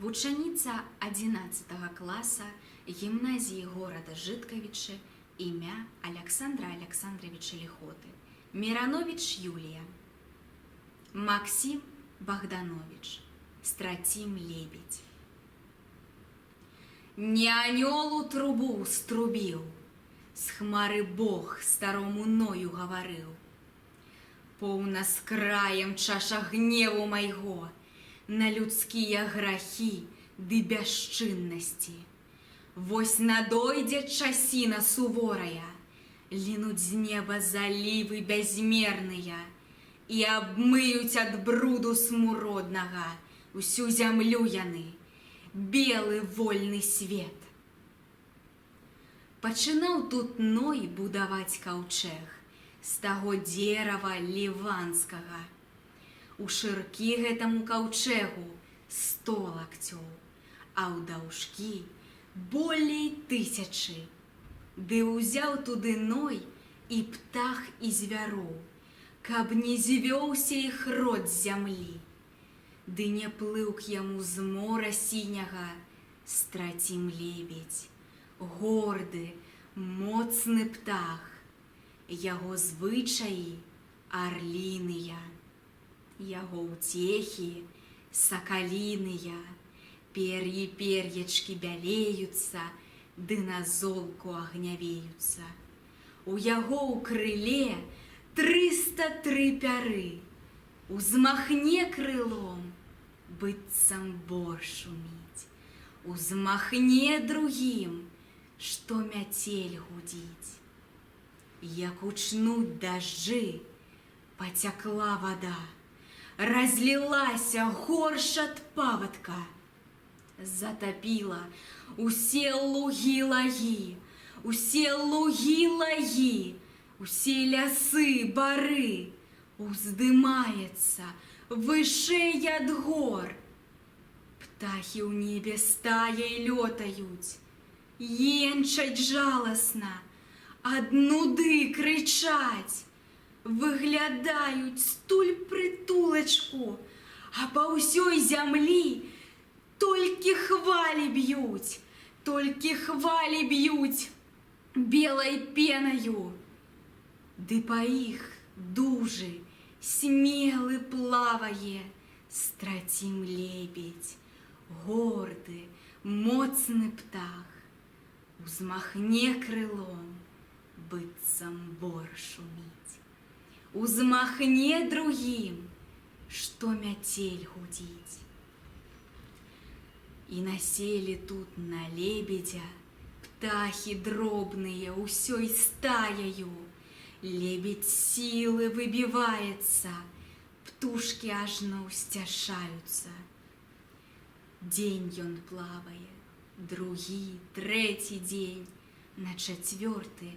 Вучаніца 11 класа гімназіі горада Жыткавічы імя Александра Александровича Лихоты. Миранович Юлия. Максим Богданович. Стратим лебедь. Не анёлу трубу струбіў, з хмары Бог старому ною гаварыў. Поўна з краем чаша гневу майго на людскія грахі ды бясчыннасці. Вось надойдзе часіна суворая, лінуць з неба залівы бязмерныя і абмыюць ад бруду смуроднага усю зямлю яны, белы вольны свет. Пачынаў тут Ной будаваць каўчэг з таго дзерава ліванскага. У шыркі гэтаму каўчэгу 100 лакцёў, а ў даўжкі болей 1000. Ды ўзяў туды Ной і птах і звяроў, каб не звёўся іх род з зямлі. Ды не плыў к яму з мора сіняга стратим лебедь, горды, моцны птах, яго звычаі арліныя, яго ўцехі сакаліныя, пер'і пер'ячкі бялеюцца, ды на золку агнявеюцца. У яго ў крыле 303 пяры, узмахне крылом, быццам бор шуміць, узмахне другім, што мяцель гудзіць. Як учнуць дажджы, пацякла вада, разлілася горш ад павадка, затапіла усе лугі-лагі, усе лугі-лагі, усе лясы, бары, уздымаецца вышэй ад гор. Птахі ў небе стаяй лётаюць, енчаць жаласна, ад нуды крычаць, выглядаюць стуль прытулачку, а па ўсёй зямлі толькі хвалі б'юць, толькі хвалі б'юць белай пенаю. Ды па іх дужы, смелы плавае стратим лебедь, горды, моцны птах, узмахне крылом, быццам бор шуміць, узмахне другім, што мяцель гудзіць. І населі тут на лебедзя птахі дробныя ўсёй стаяю. Лебедь сілы выбіваецца, птушкі ажно ўсцяшаюцца. Дзень ён плавае, другі, трэці дзень, на 4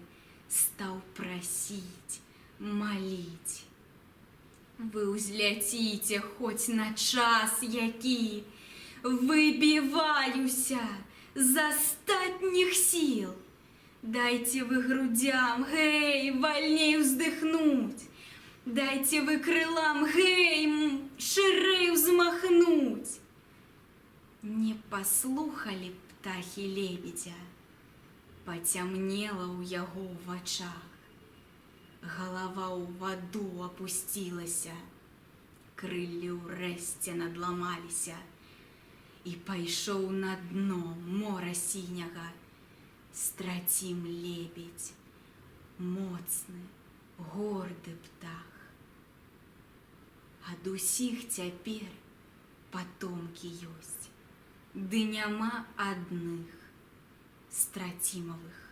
стаў прасіць, маліць. Вы ўзляціце хоць на час які, выбіваюся з астатніх сіл. Дайте вы грудям, гей, вольней вздыхнуть, дайте вы крылам, гей, ширей взмахнуть. Не паслухалі птахі лебедя, пацямнела ў яго ў вачах, галава ў ваду апусцілася, крыллі ўрэшце надламаліся, і пайшоў на дно мора сіняга стратим лебедь, моцны, горды птах. Ад усіх цяпер патомкі ёсць, ды няма адных стратимовых